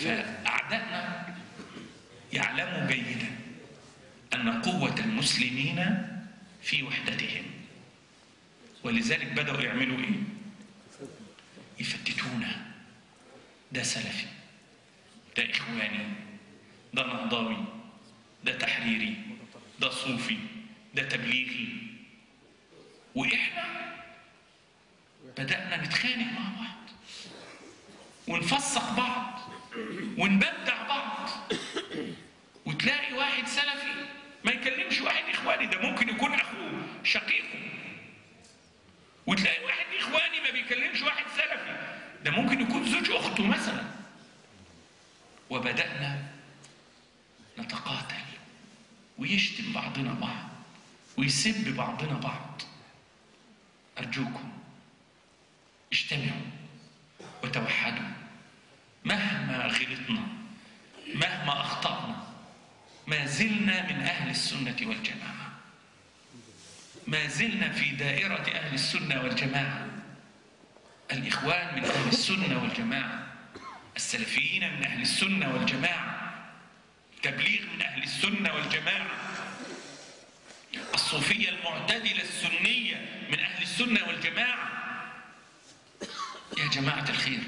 فأعدائنا يعلموا جيدا أن قوة المسلمين في وحدتهم، ولذلك بدأوا يعملوا إيه؟ يفتتونه. ده سلفي، ده إخواني، ده نهضاوي، ده تحريري، ده صوفي، ده تبليغي. وإحنا بدأنا نتخانق مع بعض ونفسق بعض ونبدع بعض. وتلاقي واحد سلفي ما يكلمش واحد إخواني، ده ممكن يكون أخوه شقيقه. وتلاقي واحد إخواني ما بيكلمش واحد سلفي، ده ممكن يكون زوج أخته مثلا. وبدأنا نتقاتل ويشتم بعضنا بعض ويسب بعضنا بعض. أرجوكم اجتمعوا وتوحدوا. مهما غلطنا، مهما أخطأنا، ما زلنا من أهل السنة والجماعة، ما زلنا في دائرة أهل السنة والجماعة. الإخوان من أهل السنة والجماعة، السلفيين من أهل السنة والجماعة، التبليغ من أهل السنة والجماعة، الصوفية المعتدلة السنية من أهل السنة والجماعة. يا جماعة الخير،